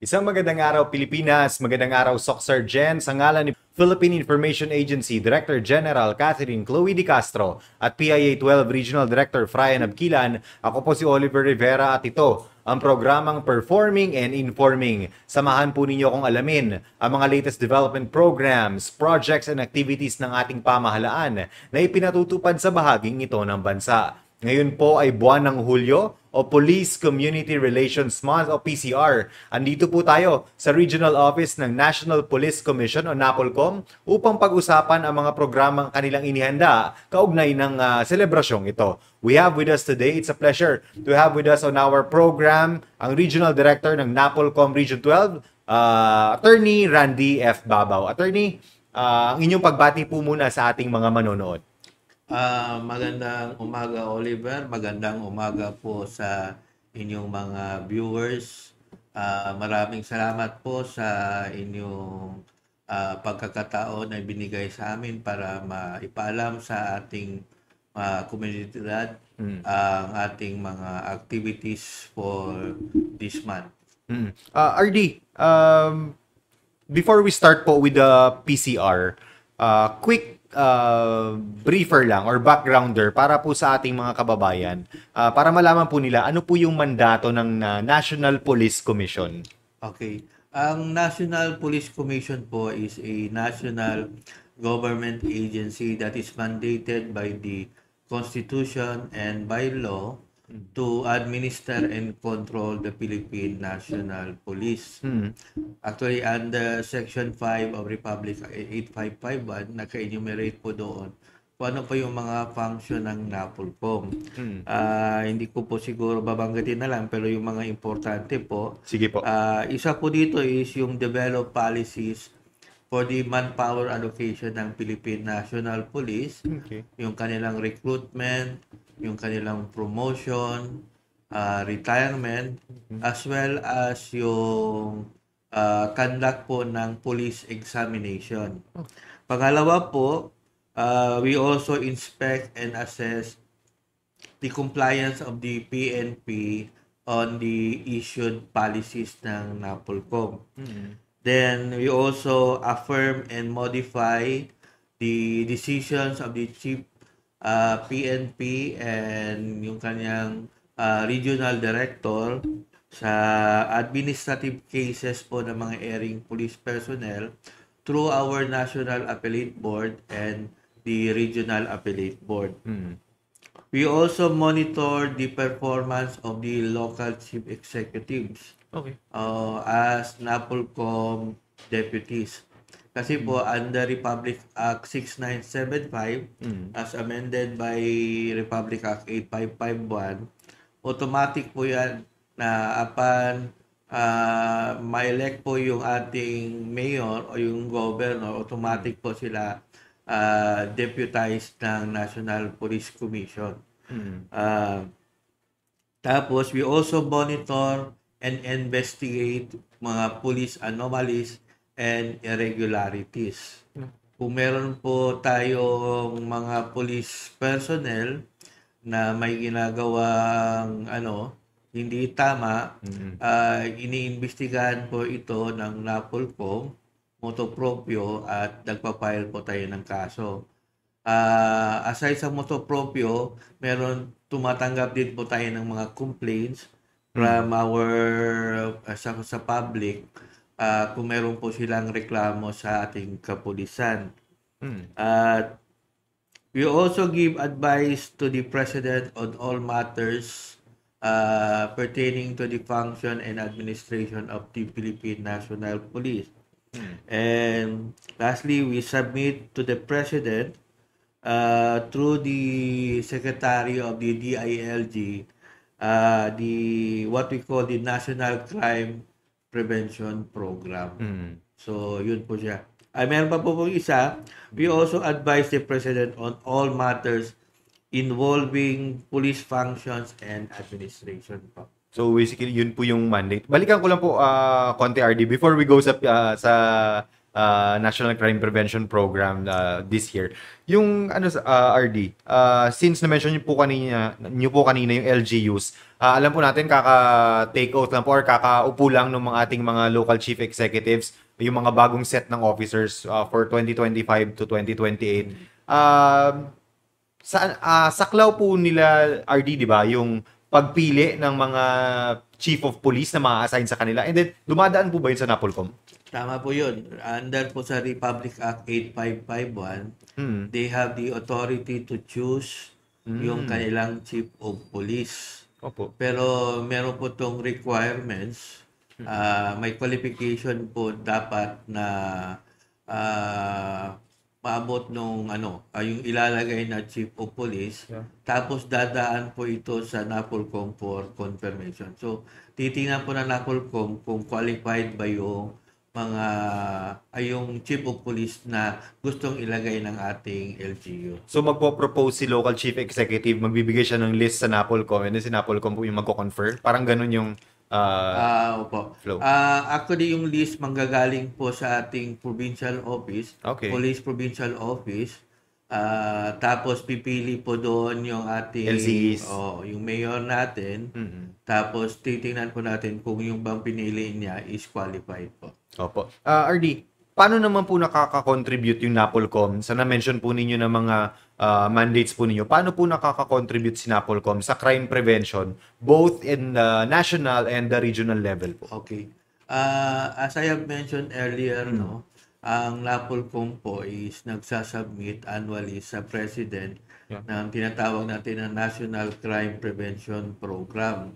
Isang magandang araw Pilipinas, magandang araw Soc Sergeant sa ngalan ni Philippine Information Agency Director General Catherine Chloe Di Castro at PIA 12 Regional Director Frian Abquilan. Ako po si Oliver Rivera at ito ang programang Performing and Informing. Samahan po ninyo kung alamin ang mga latest development programs, projects and activities ng ating pamahalaan na ipinatutupad sa bahaging ito ng bansa. Ngayon po ay buwan ng Hulyo o Police Community Relations Month o PCR. Andito po tayo sa Regional Office ng National Police Commission o NAPOLCOM upang pag-usapan ang mga programang kanilang inihanda kaugnay ng selebrasyong ito. We have with us today, it's a pleasure to have with us on our program ang Regional Director ng NAPOLCOM Region 12, Attorney Randy F. Babaw. Attorney, ang inyong pagbati po muna sa ating mga manonood. Magandang umaga, Oliver. Magandang umaga po sa inyong mga viewers. Maraming salamat po sa inyong pagkakataon na binigay sa amin para maipaalam sa ating komunidad ang ating mga activities for this month. RD, before we start po with the PCR, quick briefer lang or backgrounder para po sa ating mga kababayan para malaman po nila ano po yung mandato ng National Police Commission. Okay. Ang National Police Commission po is a national government agency that is mandated by the Constitution and by law to administer and control the Philippine National Police. Actually, under Section 5 of Republic 8551, naka-enumerate po doon kung ano pa yung mga function ng NAPOLCOM. Hindi ko po siguro babanggitin na lang, pero yung mga importante po. Sige po. Isa po dito is yung develop policies for the manpower allocation ng Philippine National Police, yung kanilang recruitment, yung kanilang promotion, retirement, as well as yung conduct po ng police examination. Pangalawa po, we also inspect and assess the compliance of the PNP on the issued policies ng NAPOLCOM. Then we also affirm and modify the decisions of the Chief PNP and yung kanyang regional director sa administrative cases po ng mga erring police personnel through our National Appellate Board and the Regional Appellate Board. We also monitor the performance of the local chief executives as NAPOLCOM deputies. Kasi po, under Republic Act 6975, as amended by Republic Act 8551, automatic po yan na upon ma-elect po yung ating mayor o yung governor, automatic po sila deputized ng National Police Commission. Tapos, we also monitor and investigate mga police anomalies and irregularities. Kung meron po tayong mga police personnel na may ginagawang hindi tama, iniimbestigahan po ito ng NAPOLCOM, motu proprio, at nagpa-file po tayo ng kaso. Aside sa motu proprio, meron tumatanggap din po tayo ng mga complaints from our sa public kung meron po silang reklamo sa ating kapulisan. We also give advice to the President on all matters pertaining to the function and administration of the Philippine National Police. And lastly, we submit to the President through the Secretary of the DILG what we call the National Crime Prevention Program. So, yun po siya. Meron pa po isa. We also advise the President on all matters involving police functions and administration po. So, basically, yun po yung mandate. Balikan ko lang po konti, RD, before we go sa National Crime Prevention Program this year. Yung RD, since na-mention niyo po kanina yung LGUs, Alam po natin, kaka-take oath lang po or kakaupo lang ng mga ating mga local chief executives, yung mga bagong set ng officers for 2025 to 2028. Saklaw po nila, RD, di ba, yung pagpili ng mga chief of police na ma-assign sa kanila. And then, dumadaan po ba yun sa NAPOLCOM? Tama po yun. Under po sa Republic Act 8551, Hmm. they have the authority to choose yung kanilang chief of police. Opo. Pero meron po tong requirements, may qualification po dapat na maabot nung yung ilalagay na chief of police. Yeah. Tapos dadaan po ito sa NAPOLCOM for confirmation. So titingnan po na NAPOLCOM kung qualified ba yung yung chief of police na gustong ilagay ng ating LGU. So magpo-propose si local chief executive, magbibigay siya ng list sa NAPOLCOM, and then si NAPOLCOM po yung magko-confer. Parang ganun yung Opo. flow. Actually, yung list manggagaling po sa ating provincial office, Okay. police provincial office. Tapos pipili po doon yung ating LCEs. yung mayor natin. Tapos titingnan po natin kung yung bang pinili niya is qualified po. Opo. RD, paano naman po nakaka-contribute yung NAPOLCOM sa na-mention po ninyo na mga mandates po ninyo? Paano po nakaka-contribute si NAPOLCOM sa crime prevention both in the national and the regional level po? Okay. As I have mentioned earlier, ang NAPOLCOM po is nagsasubmit annually sa President ng tinatawag natin na National Crime Prevention Program.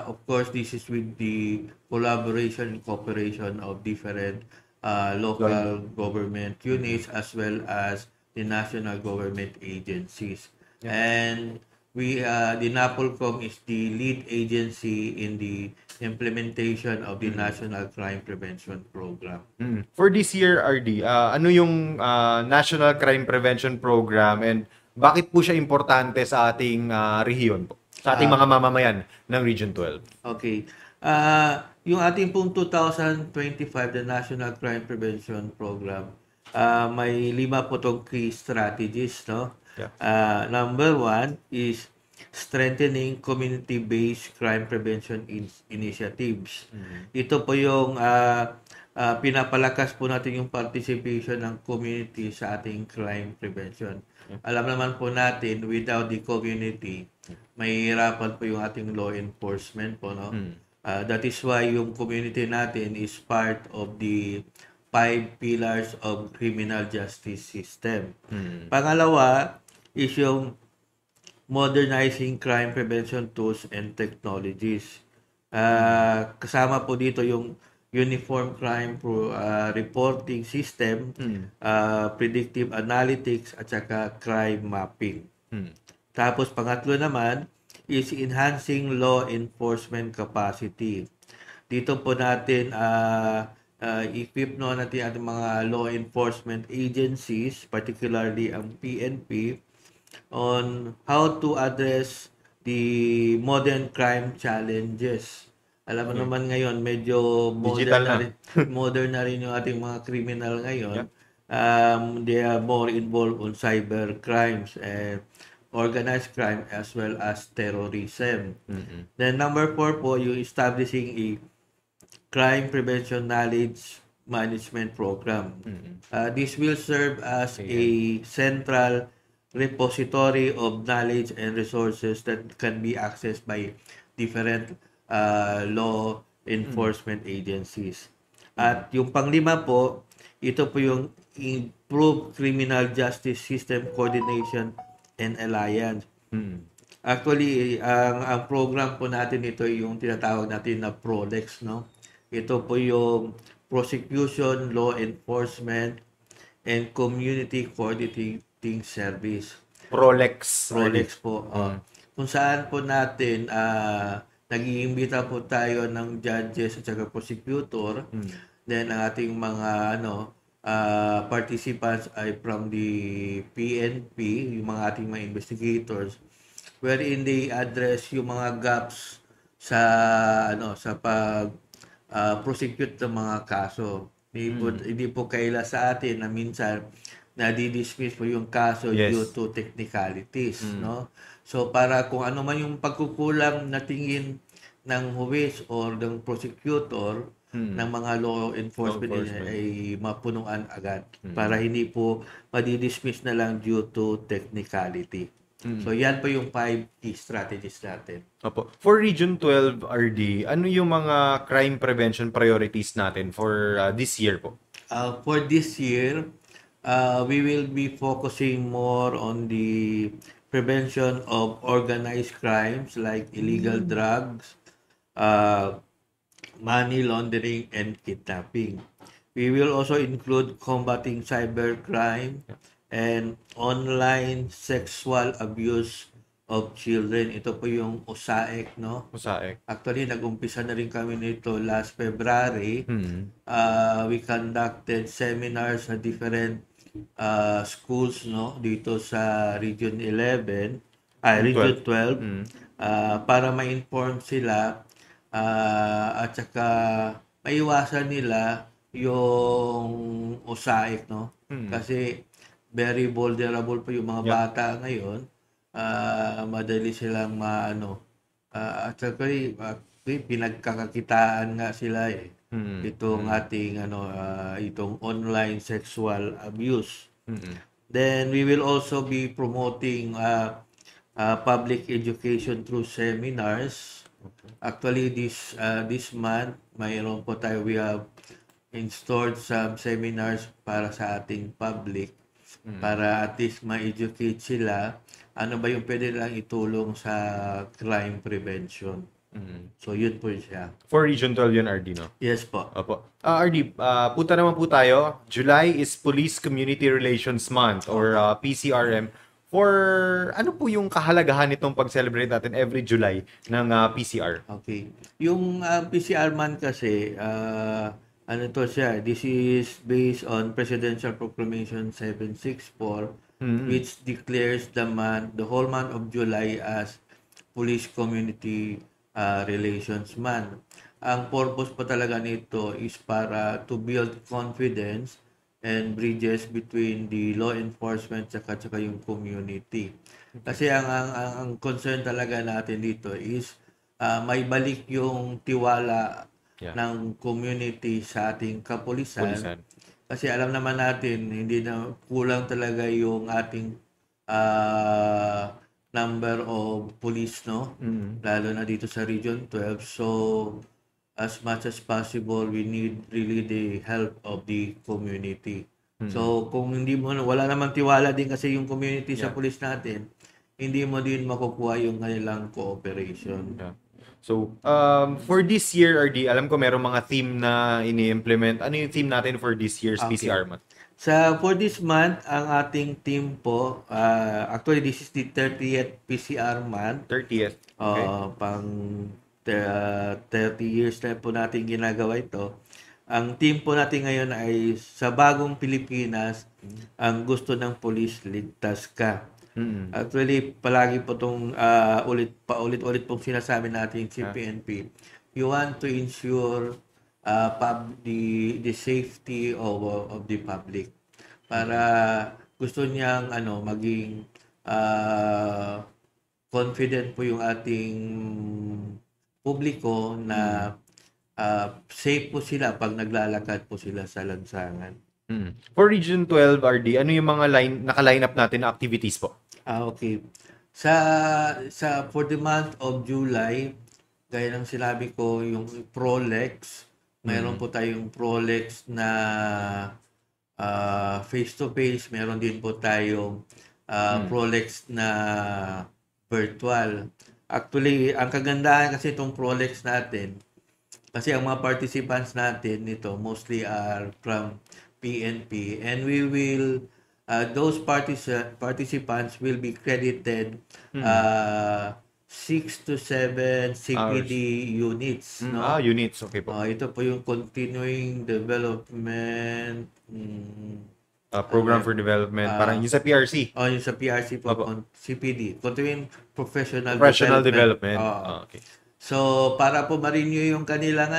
Of course, this is with the collaboration and cooperation of different local government units as well as the national government agencies. And the NAPOLCOM is the lead agency in the implementation of the National Crime Prevention Program. For this year, RD, ano yung National Crime Prevention Program and bakit po siya importante sa ating rehiyon po? Sa ating mga mamamayan ng Region 12? Okay. Yung ating pong 2025, the National Crime Prevention Program, may 5 po itong key strategies, no? Yeah. Number 1 is strengthening community-based crime prevention initiatives. Ito po yung pinapalakas po natin yung participation ng community sa ating crime prevention. Alam naman po natin, without the community, mahihirapan po yung ating law enforcement po, no? That is why yung community natin is part of the 5 pillars of criminal justice system. Pangalawa is yung modernizing crime prevention tools and technologies. Kasama po dito yung uniform crime reporting system, predictive analytics, at saka crime mapping. Tapos pangatlo naman is enhancing law enforcement capacity. Dito po natin equip natin ating mga law enforcement agencies, particularly ang PNP, on how to address the modern crime challenges. Alam mo naman ngayon, medyo modern na rin yung ating mga criminal ngayon. They are more involved on cyber crimes and organized crime as well as terrorism. Then number 4 po, yung establishing a crime prevention knowledge management program. This will serve as a central repository of knowledge and resources that can be accessed by different law enforcement agencies. At yung panglima po, ito po yung improved criminal justice system coordination and alliance. Actually, ang program po natin ito yung tinatawag natin na PROLEX, no? Ito po yung Prosecution, Law Enforcement, and Community Coordinating Service. PROLEX. PROLEX po. Kung saan po natin nag-iimbita po tayo ng judges at saka prosecutor. Then ang ating mga participants ay from the PNP, yung mga ating mga investigators, wherein they address yung mga gaps sa pag prosecute ng mga kaso. Hindi po kaila sa atin na minsan nadi-dismiss po yung kaso Yes. due to technicalities, no? So para kung ano man yung pagkukulang na tingin ng huwis or ng prosecutor ng mga law enforcement, Law enforcement. ay mapunuan agad para hindi po madi-dismiss na lang due to technicality. So yan po yung 5 key strategies natin. Opo. For Region 12, RD, ano yung mga crime prevention priorities natin for this year po? For this year, we will be focusing more on the prevention of organized crimes like illegal drugs, money laundering, and kidnapping. We will also include combating cybercrime and online sexual abuse of children. Ito po yung USAEC, no? Usaek. Actually, nag-umpisa na rin kami nito last February. We conducted seminars sa different schools, no, dito sa Region 11, Region 12, para ma-inform sila at saka maiwasan nila yung USAIC, no? Kasi very vulnerable po yung mga bata ngayon. Madali silang at saka pinagkakakitaan nga sila itong ating itong online sexual abuse. Then we will also be promoting public education through seminars. Actually this month mayroon po tayo, we have installed some seminars para sa ating public para at least ma-educate sila ano ba yung pwede lang itulong sa crime prevention. So, yun po siya. For Region 12 yun, RD, no? Yes po. Opo. RD, punta naman po tayo. July is Police Community Relations Month or PCRM. For ano po yung kahalagahan nitong pag-celebrate natin every July ng PCR? Okay. Yung PCR month kasi, ano to siya, this is based on Presidential Proclamation 764, which declares the whole month of July as Police Community Relations Month. Ang purpose pa talaga nito is para to build confidence and bridges between the law enforcement saka yung community. Kasi ang concern talaga natin dito is may balik yung tiwala ng community sa ating kapulisan. Kasi alam naman natin, hindi na kulang talaga yung ating number of police, no? Lalo na dito sa Region 12. So, as much as possible, we need really the help of the community. So, kung hindi mo, wala namang tiwala din kasi yung community sa police natin, hindi mo din makukuha yung kanilang cooperation. So, for this year, RD, alam ko merong mga theme na ini-implement. Ano yung theme natin for this year's PCR month? For this month, ang ating team po, actually this is the 30th PCR month. 30th. Okay. Pang 30 years na po natin ginagawa ito. Ang team po natin ngayon ay sa bagong Pilipinas, ang gusto ng police, ligtas ka. Actually, palagi po itong paulit-ulit pong sinasabi natin si PNP. You want to ensure the safety of the public. Para gusto niyang maging confident po yung ating publiko na safe po sila pag naglalakad po sila sa lansangan. For Region 12, RD, ano yung mga naka-line up natin na activities po? Okay. For the month of July, gaya ng sinabi ko, yung Prolex, mayroon po tayong Prolex na face-to-face, mayroon din po tayong Prolex na virtual. Actually, ang kagandahan kasi itong Prolex natin, kasi ang mga participants natin nito mostly are from PNP, and we will those participants will be credited 6 to 7 CPD units. No? Units. Okay po. Ito po yung continuing development Program for Development. Parang yung sa PRC. yung sa PRC po, CPD. Continuing Professional Development. Okay. So, para po ma-renew yung kanilang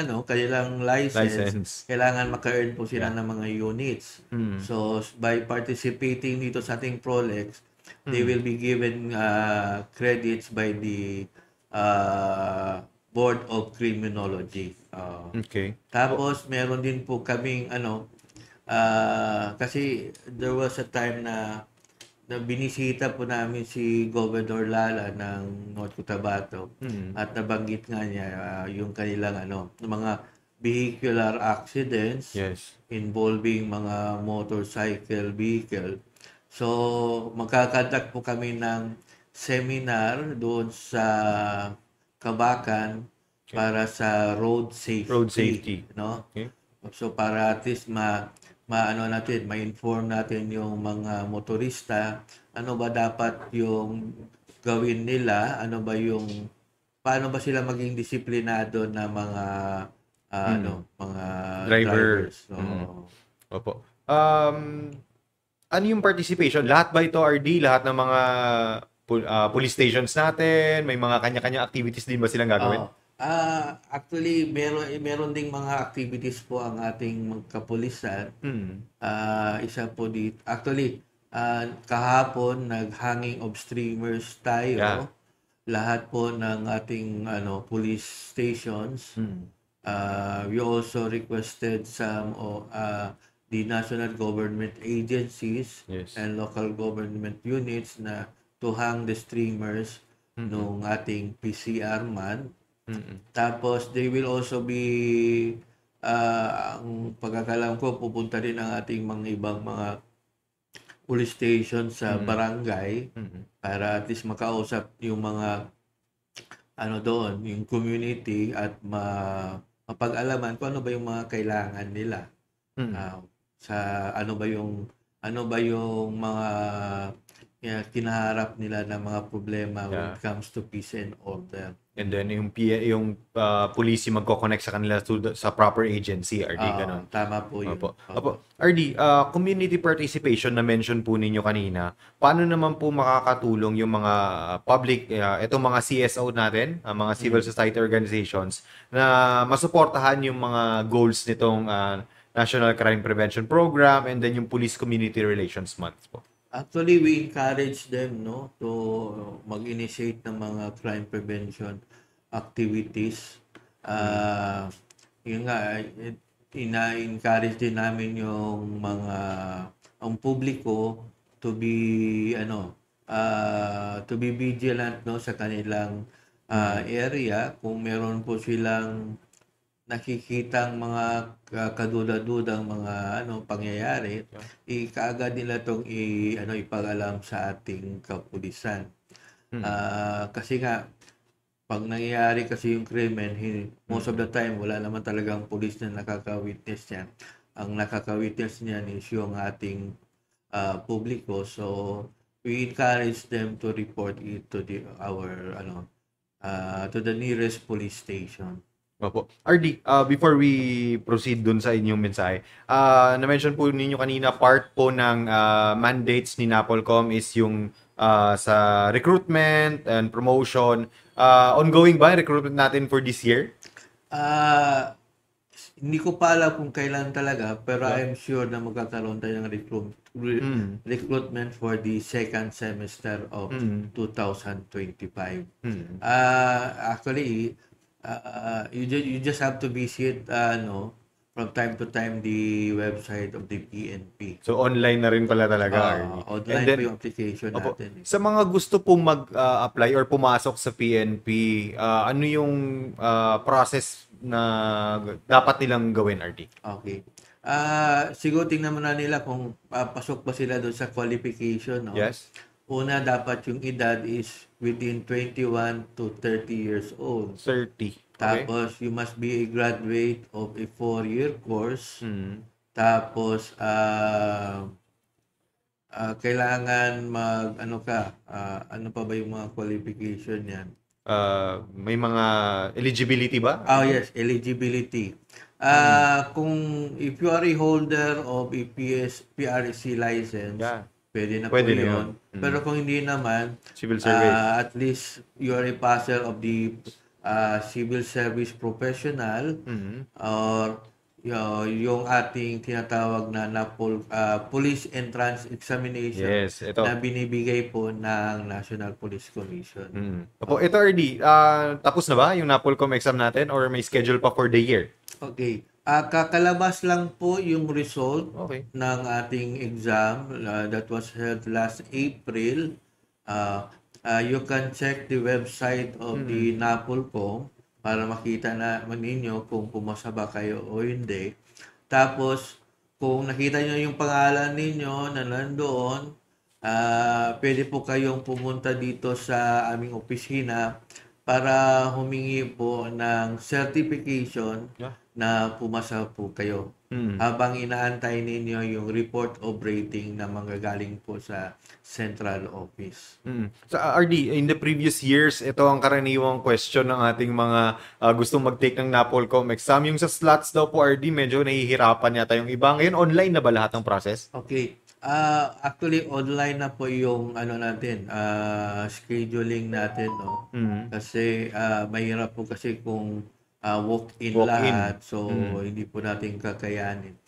license, License. kailangan maka-earn po sila Yeah. ng mga units. Mm. So, by participating dito sa ating Prolex, they will be given credits by the Board of Criminology. Okay. Tapos, meron din po kaming kasi there was a time na binisita po namin si Governor Lala ng North Cotabato at nabanggit nga niya yung kanilang mga vehicular accidents Yes. involving mga motorcycle vehicle. So, magkakandak po kami ng seminar doon sa Kabakan para sa road safety. Road safety. No? Okay. So, para at least ma-inform natin yung mga motorista, ano ba dapat yung gawin nila, paano ba sila maging disiplinado na mga mga Driver. drivers. So, Opo. Ano yung participation? Lahat ba ito, RD? Lahat ng mga police stations natin? May mga kanya-kanya activities din ba silang gagawin? Actually, meron ding mga activities po ang ating kapulisan. Isa po dito. Actually, kahapon nag-hanging of streamers tayo. Yeah. Lahat po ng ating police stations. We also requested some of the national government agencies Yes. and local government units na to hang the streamers nung ating PCR month. Tapos, they will also be, ang pagkakalam ko, pupunta rin ang ating mga ibang mga police station sa barangay para at least makausap yung mga doon, yung community at mapag-alaman kung ano ba yung mga kailangan nila. Sa ano ba yung mga kinaharap nila na mga problema when it comes to peace and order. And then yung police yung magko-connect sa kanila sa proper agency, RD, ganun. Tama po yun. Opo. RD, community participation na mention po ninyo kanina, paano naman po makakatulong yung mga public, itong mga CSO natin, mga civil society organizations, na masuportahan yung mga goals nitong National Crime Prevention Program and then yung Police Community Relations Month po? Actually, we encourage them to mag-initiate ng mga crime prevention activities. Yun nga, ina-encourage din namin yung ang publiko to be vigilant sa kanilang area kung meron po silang nakikitang mga kaduda-dudang mga pangyayari, kaagad nila tong ipag-alam sa ating kapulisan. Kasi nga pag nangyayari kasi yung krimen, most of the time wala naman talagang pulis na nakaka-witness niyan. Ang nakaka-witness niyan is yung ating publiko. So we encourage them to report it to to the nearest police station. Opo. RD, before we proceed dun sa inyong mensahe, na-mention po ninyo kanina, part po ng mandates ni NAPOLCOM is yung sa recruitment and promotion. Ongoing ba yung recruitment natin for this year? Hindi ko pa alam kung kailan talaga, pero I'm sure na magkakaroon tayo ng recruitment for the second semester of 2025. Actually, you just have to visit from time to time the website of the PNP. So online na rin pala talaga, RD. Online po yung application natin. Sa mga gusto pong mag-apply or pumasok sa PNP, ano yung process na dapat nilang gawin, RD? Okay. Siguro tingnan muna nila kung pasok ba sila doon sa qualification. No? Yes. Una, dapat yung edad is within 21 to 30 years old. 30. Okay. Tapos, you must be a graduate of a 4-year course. Tapos, kailangan ano pa ba yung mga qualification yan? May mga eligibility ba? Yes, eligibility. Kung if you are a holder of a PRC license, pwede na po yun. Pero kung hindi naman, civil service, at least you are a passer of the civil service professional Mhm. or yung ating tinatawag na police entrance examination Yes, ito. na binibigay po ng National Police Commission. Opo, ito RD, tapos na ba yung NAPOLCOM exam natin or may schedule pa for the year? Okay. Kakalabas lang po yung result Okay. ng ating exam that was held last April. You can check the website of the NAPOLCOM para makita na ninyo kung pumasa ba kayo o hindi. Tapos, kung nakita nyo yung pangalan ninyo na nandoon, pwede po kayong pumunta dito sa aming opisina para humingi po ng certification na pumasa po kayo. Habang inaantay ninyo yung report of rating na manggagaling po sa central office. Sa RD, in the previous years, ito ang karaniwang question ng ating mga gustong mag-take ng NAPOLCOM exam. Yung sa slots daw po, RD, medyo nahihirapan yata yung iba. Ngayon, online na ba lahat ng process? Okay. Actually, online na po yung natin, scheduling natin, no? Kasi mahirap po kasi kung walk-in lahat, so hindi po natin kakayanin.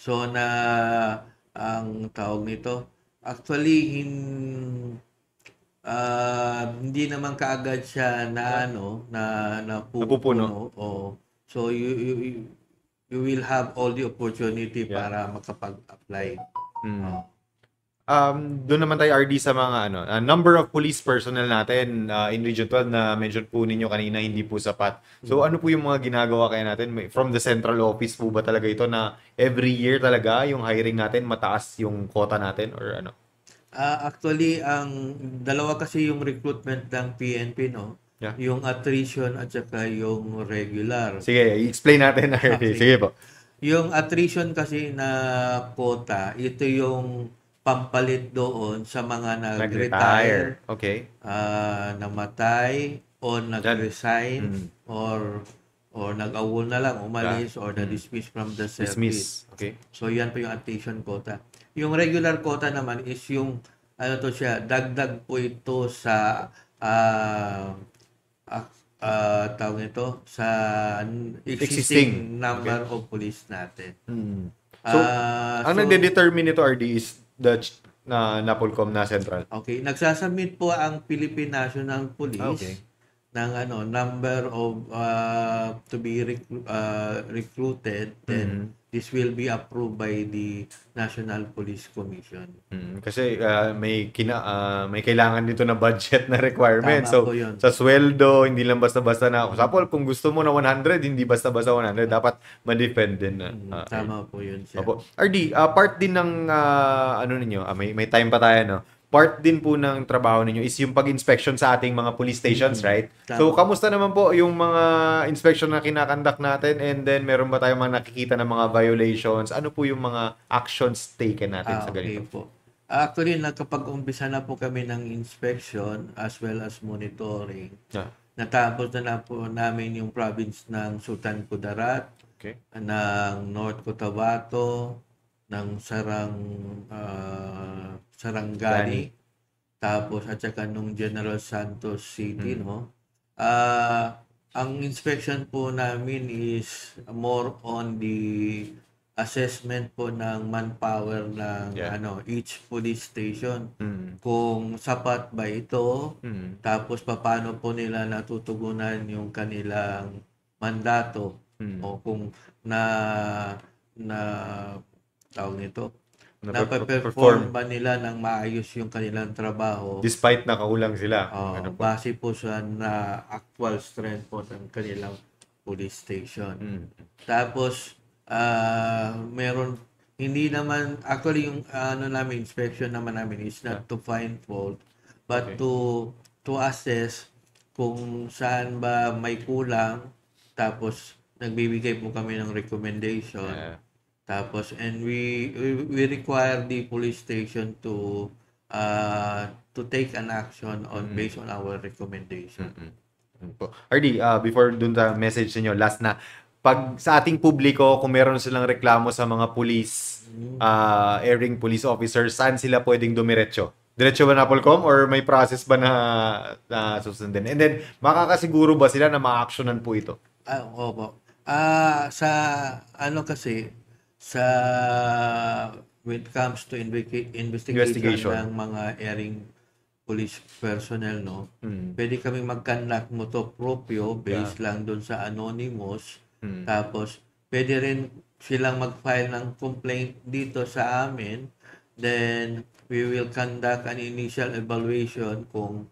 So, ang tawag nito, actually, hindi naman kaagad siya na napupuno. So, you will have all the opportunity para makapag-apply. Doon naman tayo RD sa mga number of police personnel natin in Region 12 na mention po ninyo kanina hindi po sapat. So ano po yung mga ginagawa kaya natin from the central office po ba talaga ito na every year talaga yung hiring natin mataas yung quota natin or ano? Actually, ang dalawa kasi yung recruitment ng PNP, no? Yeah. Yung attrition at saka yung regular. Sige, i-explain natin RD. Okay. Sige po. Yung attrition kasi na quota, ito yung pampalit doon sa mga nag-retire, Okay. namatay, o nag-resign, or nag-awol na lang, umalis, or na-dismiss from the service. Okay. So, yan po yung attrition quota. Yung regular quota naman is yung, dagdag po ito sa, tawag nito, sa existing number of police natin. So, ang nagde-determine nito RD is the NAPOLCOM na central. Okay, nagsasubmit po ang Philippine National Police ng number of to be recruited, then this will be approved by the National Police Commission. Kasi may kailangan dito na budget na requirement. Tama So po yun. sa sweldo, hindi lang basta-basta na. Example, kung gusto mo na 100, hindi basta-basta 100, dapat ma-defend din na. Tama po yun siya. Opo. RD, part din ng ninyo, may time pa tayo, no? Part din po ng trabaho ninyo is yung pag-inspection sa ating mga police stations, right? Tama. So, kamusta naman po yung mga inspection na kinakandak natin and then meron ba tayong mga nakikita na mga violations? Ano po yung mga actions taken natin sa ganito? Okay po. Actually, nakapag-umpisa na po kami ng inspection as well as monitoring. Natapos na po namin yung province ng Sultan Kudarat, ng North Cotabato, ng Sarangani, tapos at saka nung General Santos City, no? Ang inspection po namin is more on the assessment po ng manpower ng each police station. Kung sapat ba ito, tapos paano po nila natutugunan yung kanilang mandato, o kung tawag nito, na-perform ba nila ng maayos yung kanilang trabaho despite nakakulang sila. Base po sa na actual strength po ng kanilang police station. Tapos meron, hindi naman actually yung inspection naman namin is not to find fault but to assess kung saan ba may kulang, tapos nagbibigay po kami ng recommendation. Tapos, and we require the police station to take an action based on our recommendation. RD, before dun sa message niyo, last na, pag sa ating publiko, kung meron silang reklamo sa mga police, airing police officers, saan sila pwedeng dumiretso? Diretso ba na Polcom or may process ba na susundin? And then, makakasiguro ba sila na ma-actionan po ito? Opo. Sa ano kasi, sa when it comes to investigation Investigation. ng mga erring police personnel, no, Mm. pwede kaming mag-conduct motu proprio based Yeah. lang doon sa anonymous. Mm. Tapos, pwede rin silang mag-file ng complaint dito sa amin. Then, we will conduct an initial evaluation kung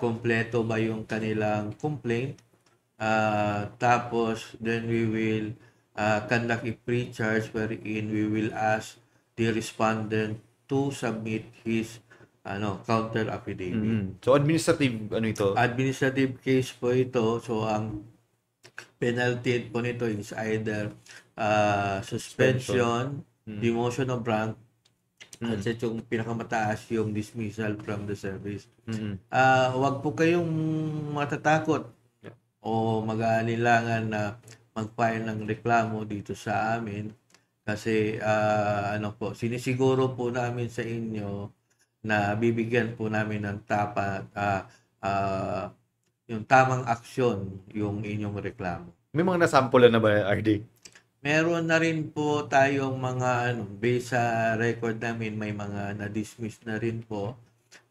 kompleto ba yung kanilang complaint. Tapos, then we will conduct a pre-charge wherein we will ask the respondent to submit his counter affidavit. Mm. So, administrative, ano ito? Administrative case po ito. So, ang penalty po nito is either suspension, demotion of rank, at yung pinakamataas yung dismissal from the service. Huwag po kayong matatakot o mag-aalilangan na mag-file ng reklamo dito sa amin kasi sinisiguro po namin sa inyo na bibigyan po namin ng yung tamang aksyon yung inyong reklamo. May mga nasampulan na ba, RD? Meron na rin po tayong mga based sa record namin, may mga na-dismiss na rin po.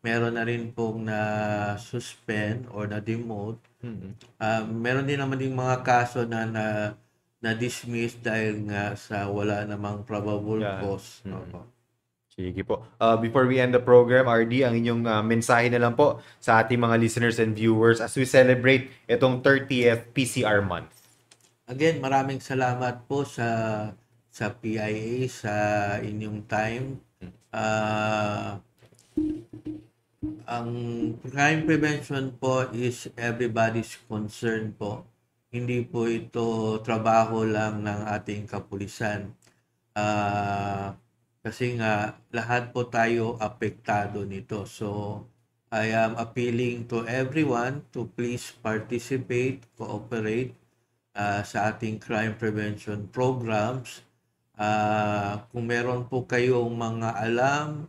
Meron na rin pong na-suspend or na-demote. Meron din naman ding mga kaso na-dismiss dahil nga sa wala namang probable cause. Sige po. Before we end the program, RD, ang inyong mensahe na lang po sa ating mga listeners and viewers as we celebrate itong 30th PCR month. Again, maraming salamat po sa PIA sa inyong time. Ang crime prevention po is everybody's concern po. Hindi po ito trabaho lang ng ating kapulisan. Kasi nga lahat po tayo apektado nito. So I am appealing to everyone to please participate, cooperate sa ating crime prevention programs. Kung meron po kayong mga alam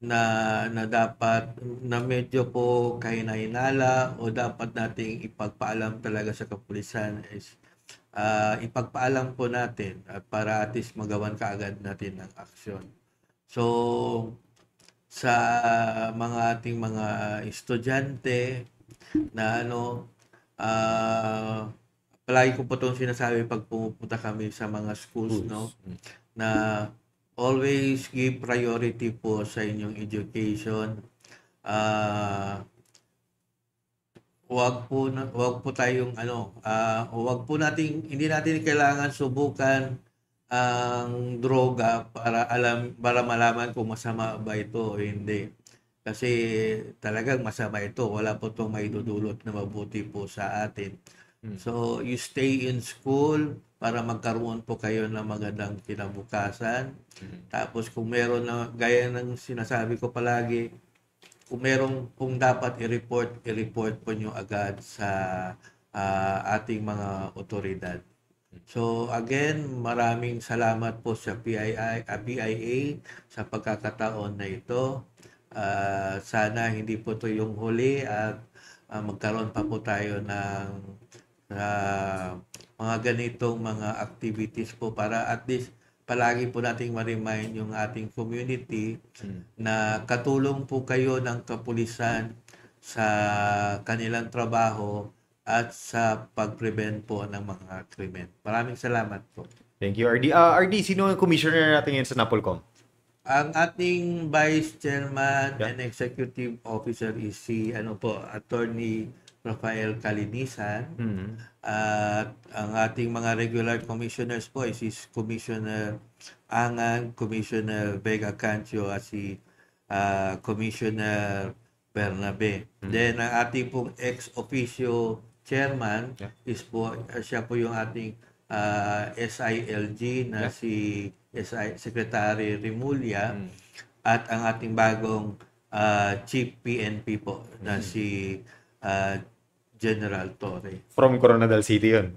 na dapat na medyo po kahinahinala o dapat nating ipagpaalam talaga sa kapulisan is ipagpaalam po natin para at least magawan kaagad natin ng aksyon. So sa mga ating mga estudyante na palagi ko po itong sinasabi pag pumupunta kami sa mga schools, na always give priority po sa inyong education. Wag po tayong hindi natin kailangan subukan ang droga para malaman kung masama ba ito o hindi. Kasi talagang masama ito. Wala po itong maidudulot na mabuti po sa atin. So, you stay in school para magkaroon po kayo ng magandang kinabukasan. Tapos kung meron na, gaya ng sinasabi ko palagi, kung dapat i-report po nyo agad sa ating mga otoridad. So again, maraming salamat po sa PIA sa pagkakataon na ito. Sana hindi po ito yung huli at magkaroon pa po tayo ng mga ganitong mga activities po para at least palagi po nating ma-remind yung ating community na katulong po kayo ng kapulisan sa kanilang trabaho at sa pag-prevent po ng mga krimen. Maraming salamat po. Thank you, RD. RD, sino ang commissioner natin ngayon sa Napolcom? Ang ating Vice Chairman and Executive Officer is si Attorney Rafael Calinisan. At ang ating mga regular commissioners po is Commissioner Angan, Commissioner Vega Cancio at si Commissioner Bernabe. Then ang ating pong ex-officio chairman is siya po yung ating SILG na si Secretary Rimulya at ang ating bagong Chief PNP po na si General Torre. From Coronadal City yun.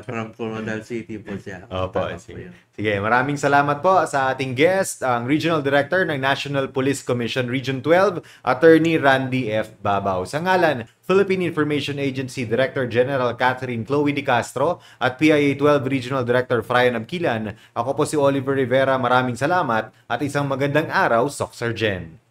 From Coronadal City po siya. Opo, Tama po sige. yun. Sige, maraming salamat po sa ating guest, ang Regional Director ng National Police Commission Region 12, Attorney Randy F. Babaw. Sa ngalan, Philippine Information Agency Director General Catherine Chloe De Castro at PIA 12 Regional Director Frian Abquilan, ako po si Oliver Rivera. Maraming salamat at isang magandang araw, Soc. Sergeant.